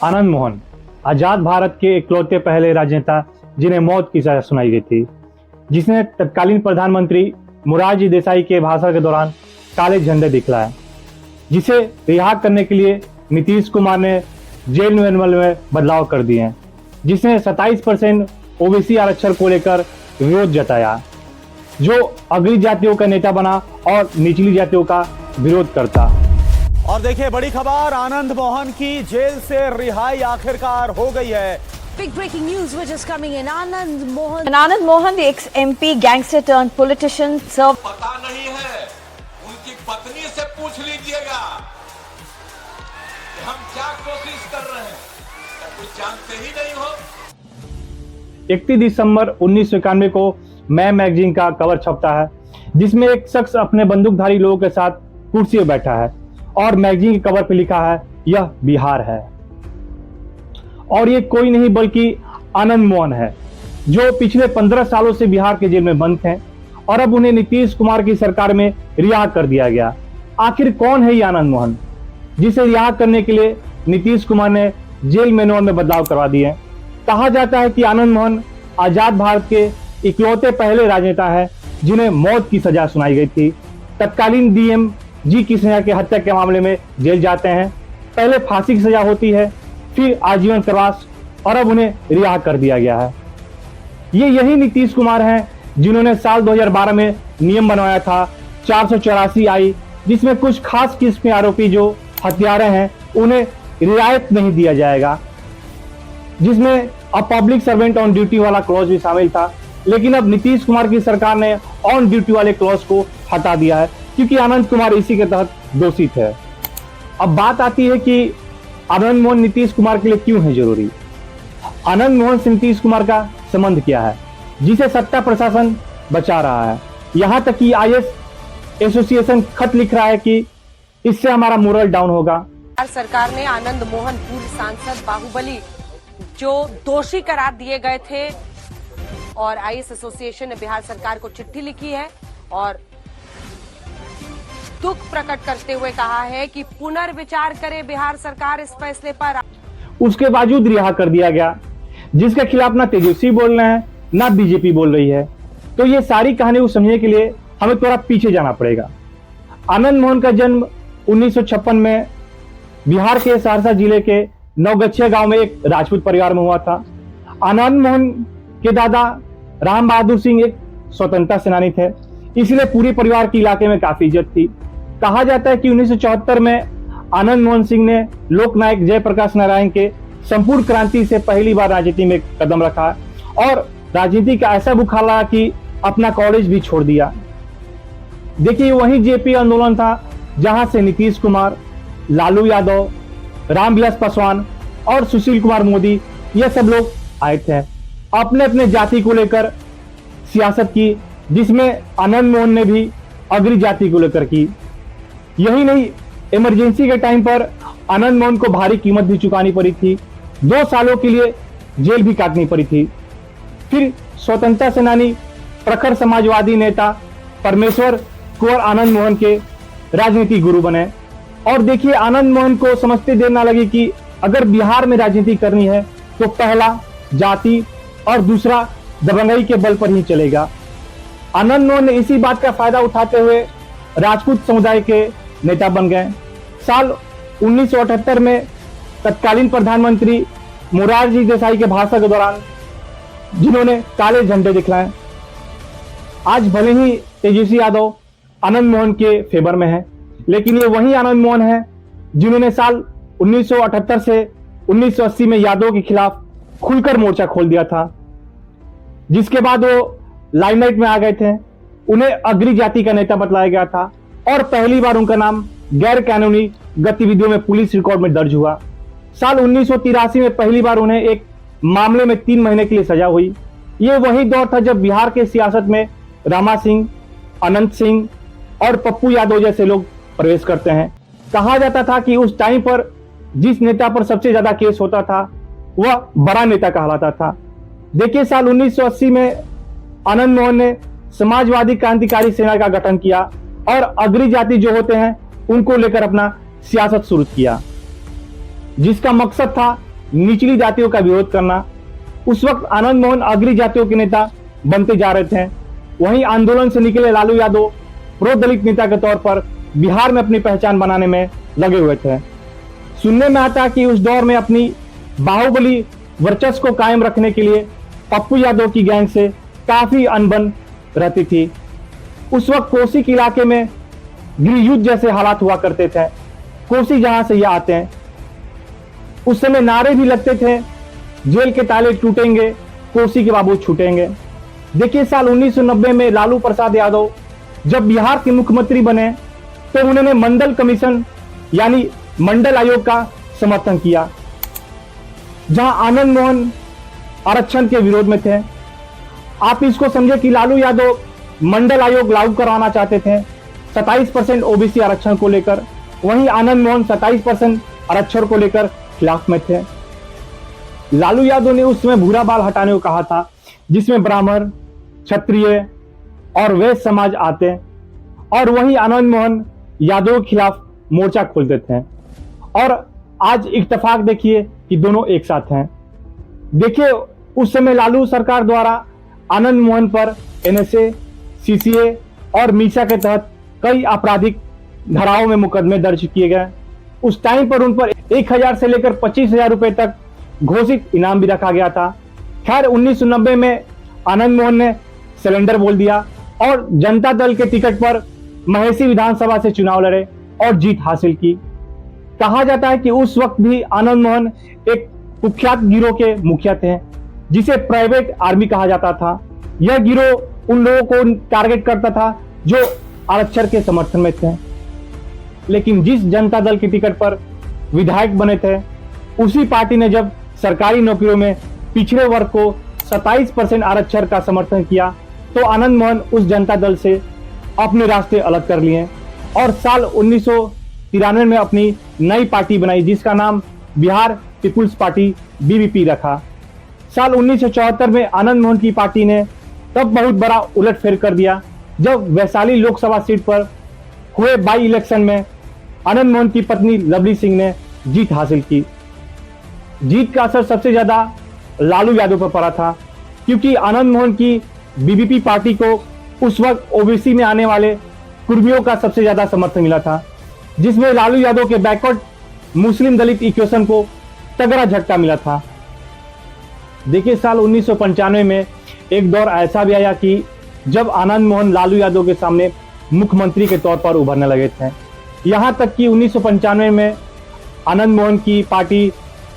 आनंद मोहन आजाद भारत के इकलौते पहले राजनेता जिन्हें मौत की सजा सुनाई गई थी, जिसने तत्कालीन प्रधानमंत्री मोरारजी देसाई के भाषण के दौरान काले झंडे दिखलाए, जिसे रिहा करने के लिए नीतीश कुमार ने जेल मैनुअल में बदलाव कर दिए हैं, जिसने 27% ओबीसी आरक्षण को लेकर विरोध जताया, जो अग्रिम जातियों का नेता बना और निचली जातियों का विरोध करता। और देखिए बड़ी खबर, आनंद मोहन की जेल से रिहाई आखिरकार हो गई है। Big breaking news which is coming in. Anand Mohan. And Anand Mohan, the ex-MP, gangster turned politician, served. पता नहीं है, उनकी पत्नी से पूछ लीजिएगा कि हम क्या कोशिश कर रहे हैं, क्या कुछ जानते ही नहीं हो। 31 दिसंबर 1991 को मैं मैगजीन का कवर छपता है, जिसमें एक शख्स अपने बंदूकधारी लोगों के साथ कुर्सी पर बैठा है और मैगजीन के कवर पर लिखा है, यह बिहार है। और ये कोई नहीं बल्कि आनंद मोहन है, जो पिछले 15 सालों से बिहार के जेल में बंद थे और अब उन्हें नीतीश कुमार की सरकार में रिहा कर दिया गया। आखिर कौन है ये आनंद मोहन, जिसे रिहा करने के लिए नीतीश कुमार ने जेल मैनुअल में बदलाव करवा दिए? कहा जाता है कि आनंद मोहन आजाद भारत के इकलौते पहले राजनेता है जिन्हें मौत की सजा सुनाई गई थी। तत्कालीन डीएम जी कृष्णा के हत्या के मामले में जेल जाते हैं, पहले फांसी की सजा होती है, फिर आजीवन कारावास और अब उन्हें रिहा कर दिया गया है। ये यही नीतीश कुमार हैं जिन्होंने साल 2012 में नियम बनवाया था 484 आई, जिसमें कुछ खास किस्म के आरोपी जो हत्यारे हैं उन्हें रियायत नहीं दिया जाएगा, जिसमें अब पब्लिक सर्वेंट ऑन ड्यूटी वाला क्लॉज भी शामिल था। लेकिन अब नीतीश कुमार की सरकार ने ऑन ड्यूटी वाले क्लॉज को हटा दिया है, क्योंकि आनंद कुमार इसी के तहत दोषी थे। अब बात आती है कि आनंद मोहन नीतीश कुमार के लिए क्यों है जरूरी। आनंद मोहन से नीतीश कुमार का संबंध क्या है, जिसे सत्ता प्रशासन बचा रहा है? यहां तक कि आईएएस एसोसिएशन खत लिख रहा है कि इससे हमारा मोरल डाउन होगा। सरकार ने आनंद मोहन पूर्व सांसद बाहुबली जो दोषी करार दिए गए थे और आईएएस एसोसिएशन ने बिहार सरकार को चिट्ठी लिखी है और दुख प्रकट करते हुए कहा है कि पुनर्विचार करे बिहार सरकार इस फैसले पर। उसके बावजूद रिहा कर दिया गया, जिसके खिलाफ ना तेजस्वी बोल रहे हैं ना बीजेपी बोल रही है। तो ये सारी कहानी को समझने के लिए हमें थोड़ा पीछे जाना पड़ेगा। आनंद मोहन का जन्म 1956 में बिहार के सहरसा जिले के नवगछिया गांव में एक राजपूत परिवार में हुआ था। आनंद मोहन के दादा राम बहादुर सिंह एक स्वतंत्रता सेनानी थे, इसलिए पूरे परिवार की इलाके में काफी इज्जत थी। कहा जाता है कि 1974 में आनंद मोहन सिंह ने लोकनायक जयप्रकाश नारायण के संपूर्ण क्रांति से पहली बार राजनीति में कदम रखा और राजनीति का ऐसा बुखार लगा कि अपना कॉलेज भी छोड़ दिया। देखिए, वही जेपी आंदोलन था जहां से नीतीश कुमार, लालू यादव, रामविलास पासवान और सुशील कुमार मोदी ये सब लोग आए थे, अपने अपने जाति को लेकर सियासत की, जिसमें आनंद मोहन ने भी अग्रिम जाति को लेकर की। यही नहीं, इमरजेंसी के टाइम पर आनंद मोहन को भारी कीमत भी चुकानी पड़ी थी, 2 सालों के लिए जेल भी काटनी पड़ी थी। फिर स्वतंत्रता सेनानी, प्रखर समाजवादी नेता परमेश्वर कुंवर आनंद मोहन के राजनीतिक गुरु बने। और देखिए, आनंद मोहन को समझते देर ना लगी कि अगर बिहार में राजनीति करनी है तो पहला जाति और दूसरा दबंगई के बल पर ही चलेगा। आनंद मोहन ने इसी बात का फायदा उठाते हुए राजपूत समुदाय के नेता बन गए। साल 1978 में तत्कालीन प्रधानमंत्री मोरारजी देसाई के भाषण के दौरान जिन्होंने काले झंडे दिखलाए। आज भले ही तेजस्वी यादव आनंद मोहन के फेवर में है, लेकिन ये वही आनंद मोहन है जिन्होंने साल 1978 से 1980 में यादव के खिलाफ खुलकर मोर्चा खोल दिया था, जिसके बाद वो लाइमलाइट में आ गए थे। उन्हें अग्रिम जाति का नेता बतलाया गया था और पहली बार उनका नाम गैर कानूनी गतिविधियों में पुलिस रिकॉर्ड में दर्ज हुआ। साल 1983 में पहली बार उन्हें एक मामले में 3 महीने के लिए सजा हुई। ये वही दौर था जब बिहार के सियासत में रामा सिंह, अनंत सिंह और पप्पू यादव जैसे लोग प्रवेश करते हैं। कहा जाता था कि उस टाइम पर जिस नेता पर सबसे ज्यादा केस होता था वह बड़ा नेता कहलाता था। देखिए, साल 1980 में आनंद मोहन ने समाजवादी क्रांतिकारी सेना का गठन किया और अग्रिम जाति जो होते हैं उनको लेकर अपना सियासत शुरू किया, जिसका मकसद था निचली जातियों का विरोध करना। उस वक्त आनंद मोहन अग्री जातियों के नेता बनते जा रहे थे। वहीं आंदोलन से निकले लालू यादव प्रो दलित नेता के तौर पर बिहार में अपनी पहचान बनाने में लगे हुए थे। सुनने में आता कि उस दौर में अपनी बाहुबली वर्चस्व को कायम रखने के लिए पप्पू यादव की गैंग से काफी अनबन रहती थी। उस वक्त कोसी के इलाके में गृह युद्ध जैसे हालात हुआ करते थे। कोसी जहां से ये आते हैं, उस समय नारे भी लगते थे, जेल के ताले टूटेंगे, कोसी के बाबू छूटेंगे। देखिए, साल 1990 में लालू प्रसाद यादव जब बिहार के मुख्यमंत्री बने तो उन्होंने मंडल कमीशन यानी मंडल आयोग का समर्थन किया, जहां आनंद मोहन आरक्षण के विरोध में थे। आप इसको समझे कि लालू यादव मंडल आयोग लागू करवाना चाहते थे 27% ओबीसी आरक्षण को लेकर, वहीं आनंद मोहन 27% आरक्षण को लेकर खिलाफ में थे। लालू यादव ने उस समय भूरा बाल हटाने को कहा था, जिसमें ब्राह्मण, क्षत्रिय और वैश्य समाज आते, और वहीं आनंद मोहन यादव के खिलाफ मोर्चा खोलते थे। और आज इत्तेफाक देखिए कि दोनों एक साथ हैं। देखिए, उस समय लालू सरकार द्वारा आनंद मोहन पर एनएसए, सीसीए और मीसा के तहत कई आपराधिक धाराओं में मुकदमे दर्ज किए गए। उस टाइम पर उन पर 1000 से लेकर 25,000 रुपए तक घोषित इनाम भी रखा गया था। खैर, 1990 में आनंद मोहन ने सिलेंडर बोल दिया और जनता दल के टिकट पर महेसी विधानसभा से चुनाव लड़े और जीत हासिल की। कहा जाता है कि उस वक्त भी आनंद मोहन एक कुख्यात गिरोह के मुखिया थे, जिसे प्राइवेट आर्मी कहा जाता था। यह गिरोह उन लोगों को टारगेट करता था जो आरक्षण के समर्थन में थे। लेकिन जिस जनता दल की टिकट पर विधायक बने थे, उसी पार्टी ने जब सरकारी नौकरियों में पिछड़े वर्ग को 27% आरक्षण का समर्थन किया, तो आनंद मोहन उस जनता दल से अपने रास्ते अलग कर लिए और साल 1993 में अपनी नई पार्टी बनाई, जिसका नाम बिहार पीपुल्स पार्टी बीबीपी रखा। साल 1974 में आनंद मोहन की पार्टी ने तब बहुत बड़ा उलटफेर कर दिया, जब वैशाली लोकसभा सीट पर हुए बाई इलेक्शन में आनंद मोहन की पत्नी लवली सिंह ने जीत हासिल की। जीत का असर सबसे ज्यादा लालू यादव पर पड़ा था, क्योंकि आनंद मोहन की बीबीपी पार्टी को उस वक्त ओबीसी में आने वाले कुर्मियों का सबसे ज्यादा समर्थन मिला था, जिसमें लालू यादव के बैकवर्ड मुस्लिम दलित इक्वेशन को तगड़ा झटका मिला था। देखिए, साल 1995 में एक दौर ऐसा भी आया कि जब आनंद मोहन लालू यादव के सामने मुख्यमंत्री के तौर पर उभरने लगे थे। यहां तक कि 1995 में आनंद मोहन की पार्टी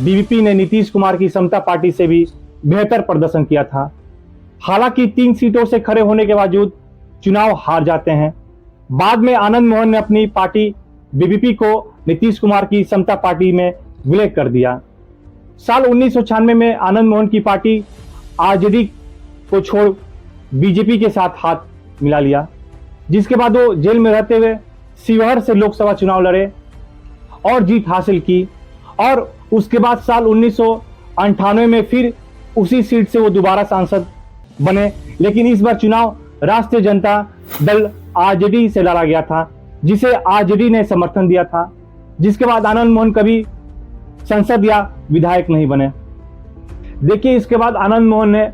बीबीपी ने नीतीश कुमार की समता पार्टी से भी बेहतर प्रदर्शन किया था। हालांकि 3 सीटों से खड़े होने के बावजूद चुनाव हार जाते हैं। बाद में आनंद मोहन ने अपनी पार्टी बीबीपी को नीतीश कुमार की समता पार्टी में विलय कर दिया। साल 1996 में आनंद मोहन की पार्टी आरजेडी को छोड़ बीजेपी के साथ हाथ मिला लिया, जिसके बाद वो जेल में रहते हुए शिवहर से लोकसभा चुनाव लड़े और जीत हासिल की। और उसके बाद साल 1998 में फिर उसी सीट से वो दोबारा सांसद बने, लेकिन इस बार चुनाव राष्ट्रीय जनता दल आरजेडी से लड़ा गया था, जिसे आरजेडी ने समर्थन दिया था। जिसके बाद आनंद मोहन कभी संसद या विधायक नहीं बने। देखिए, इसके बाद आनंद मोहन ने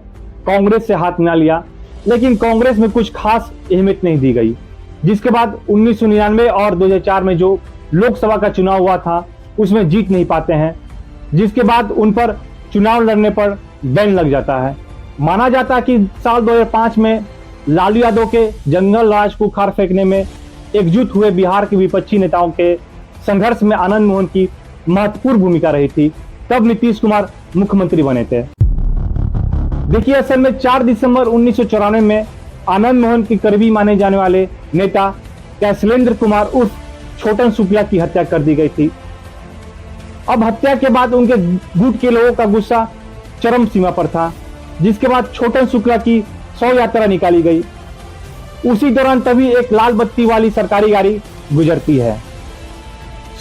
कांग्रेस से हाथ मिला लिया, लेकिन कांग्रेस में कुछ खास अहमियत नहीं दी गई। जिसके बाद 1999 और 2004 में जो लोकसभा का चुनाव हुआ था, उसमें जीत नहीं पाते हैं, जिसके बाद उन पर चुनाव लड़ने पर बैन लग जाता है। माना जाता है कि साल 2005 में लालू यादव के जंगल राज को खार फेंकने में एकजुट हुए बिहार के विपक्षी नेताओं के संघर्ष में आनंद मोहन की महत्वपूर्ण भूमिका रही थी। तब नीतीश कुमार मुख्यमंत्री बने थे। देखिए, असल में 4 दिसंबर 1994 में आनंद मोहन के करीबी माने जाने वाले नेता कैशलेंद्र कुमार उर्फ छोटन शुक्ला की हत्या कर दी गई थी। अब हत्या के बाद उनके गुट के लोगों का गुस्सा चरम सीमा पर था, जिसके बाद छोटन शुक्ला की 100 यात्रा निकाली गई। उसी दौरान तभी एक लाल बत्ती वाली सरकारी गाड़ी गुजरती है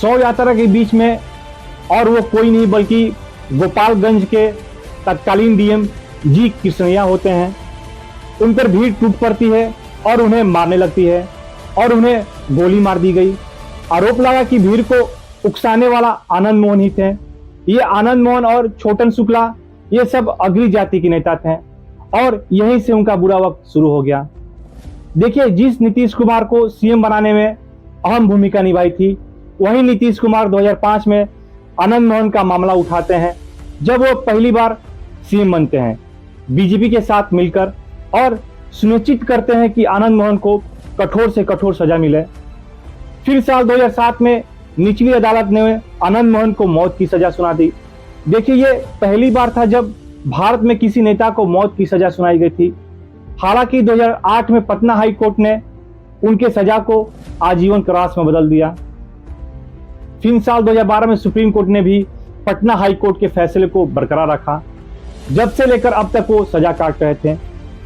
100 यात्रा के बीच में, और वो कोई नहीं बल्कि गोपालगंज के तत्कालीन डीएम जी कृष्णैया होते हैं। उन पर भीड़ टूट पड़ती है और उन्हें मारने लगती है और उन्हें गोली मार दी गई। आरोप लगा कि भीड़ को उकसाने वाला आनंद मोहन ही थे। ये आनंद मोहन और छोटन शुक्ला ये सब अगली जाति के नेता थे और यहीं से उनका बुरा वक्त शुरू हो गया। देखिए, जिस नीतीश कुमार को सीएम बनाने में अहम भूमिका निभाई थी, वही नीतीश कुमार 2005 में आनंद मोहन का मामला उठाते हैं जब वो पहली बार सीएम बनते हैं बीजेपी के साथ मिलकर, और सुनिश्चित करते हैं कि आनंद मोहन को कठोर से कठोर सजा मिले। फिर साल 2007 में निचली अदालत ने आनंद मोहन को मौत की सजा सुना दी। देखिए, ये पहली बार था जब भारत में किसी नेता को मौत की सजा सुनाई गई थी। हालांकि 2008 में पटना हाई कोर्ट ने उनके सजा को आजीवन कारावास में बदल दिया। फिर साल 2012 में सुप्रीम कोर्ट ने भी पटना हाई कोर्ट के फैसले को बरकरार रखा। जब से लेकर अब तक वो सजा काट रहे थे।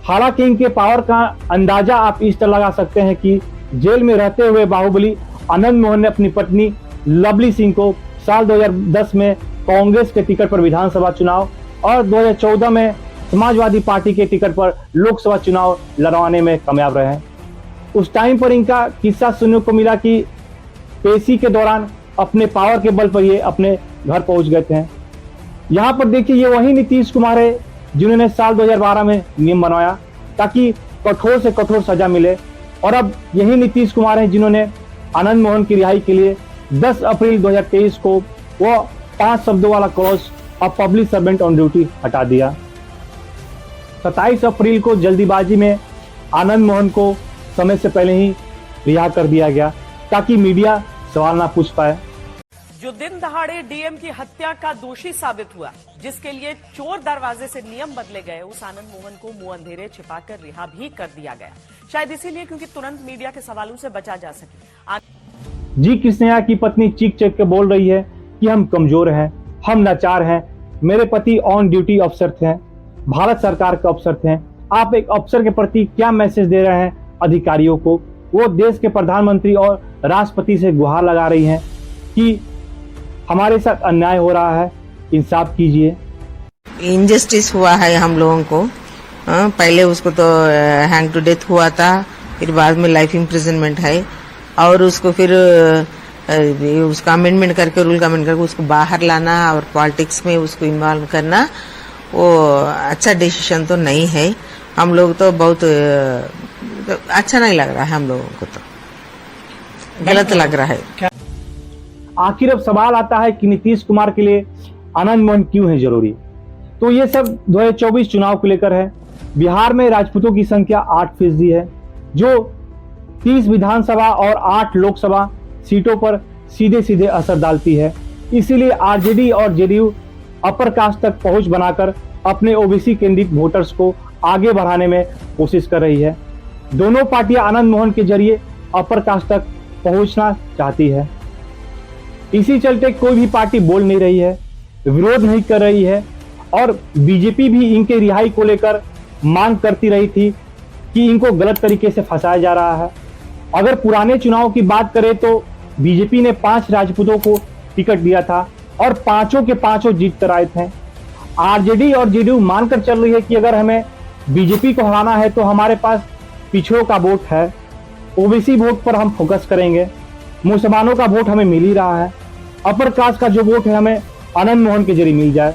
हालांकि इनके पावर का अंदाजा आप इस तरह लगा सकते हैं कि जेल में रहते हुए बाहुबली आनंद मोहन ने अपनी पत्नी लवली सिंह को साल 2010 में कांग्रेस के टिकट पर विधानसभा चुनाव और 2014 में समाजवादी पार्टी के टिकट पर लोकसभा चुनाव लड़वाने में कामयाब रहे हैं। उस टाइम पर इनका किस्सा सुनने को मिला कि पेशी के दौरान अपने पावर के बल पर ये अपने घर पहुंच गए थे। यहाँ पर देखिए, ये वही नीतीश कुमार है जिन्होंने साल 2012 में नियम बनवाया ताकि कठोर से कठोर सजा मिले, और अब यही नीतीश कुमार हैं जिन्होंने आनंद मोहन की रिहाई के लिए 10 अप्रैल 2023 को वो 5 शब्दों वाला clause of public servant on duty हटा दिया। 27 अप्रैल को जल्दीबाजी में आनंद मोहन को समय से पहले ही रिहा कर दिया गया ताकि मीडिया सवाल ना पूछ पाए। जो दिन दहाड़े डीएम की हत्या का दोषी साबित हुआ, जिसके लिए चोर दरवाजे से नियम बदले गए, उस आनंद मोहन को मुंह अंधेरे छिपाकर रिहा भी कर दिया गया। शायद इसीलिए क्योंकि तुरंत मीडिया के सवालों से बचा जा सके। जी कृष्णया की पत्नी चीख चीख के बोल रही है कि हम कमजोर हैं, हम लाचार हैं। मेरे पति ऑन ड्यूटी अफसर थे, भारत सरकार के अफसर थे। आप एक अफसर के प्रति क्या मैसेज दे रहे हैं अधिकारियों को? वो देश के प्रधानमंत्री और राष्ट्रपति से गुहार लगा रही हैं कि हमारे साथ अन्याय हो रहा है, इंसाफ कीजिए। इनजस्टिस हुआ है हम लोगों को। पहले उसको तो हैंग टू डेथ हुआ था, फिर बाद में लाइफ इम्प्रिजनमेंट है, और उसको फिर उसका अमेंडमेंट करके, रूल का अमेंड करके उसको बाहर लाना और पॉलिटिक्स में उसको इन्वॉल्व करना, वो अच्छा डिसीजन तो नहीं है। हम लोग तो बहुत अच्छा नहीं लग रहा है, हम लोगों को तो गलत लग रहा है। आखिर अब सवाल आता है कि नीतीश कुमार के लिए आनंद मोहन क्यों है जरूरी? तो ये सब 2024 चुनाव को लेकर है। बिहार में राजपूतों की संख्या 8% है, जो 30 विधानसभा और 8 लोकसभा सीटों पर सीधे सीधे असर डालती है। इसीलिए आरजेडी और जेडीयू अपर कास्ट तक पहुंच बनाकर अपने ओबीसी केंद्रित वोटर्स को आगे बढ़ाने में कोशिश कर रही है। दोनों पार्टियां आनंद मोहन के जरिए अपर कास्ट तक पहुंचना चाहती है। इसी चलते कोई भी पार्टी बोल नहीं रही है, विरोध नहीं कर रही है, और बीजेपी भी इनके रिहाई को लेकर मांग करती रही थी कि इनको गलत तरीके से फंसाया जा रहा है। अगर पुराने चुनाव की बात करें तो बीजेपी ने 5 राजपूतों को टिकट दिया था और 5 के 5 जीत कर आए थे। आरजेडी और जेडीयू मानकर चल रही है कि अगर हमें बीजेपी को हराना है तो हमारे पास पिछड़ों का वोट है, ओबीसी वोट पर हम फोकस करेंगे, मुसलमानों का वोट हमें मिल ही रहा है, अपर कास्ट का जो वोट है हमें आनंद मोहन के जरिए मिल जाए।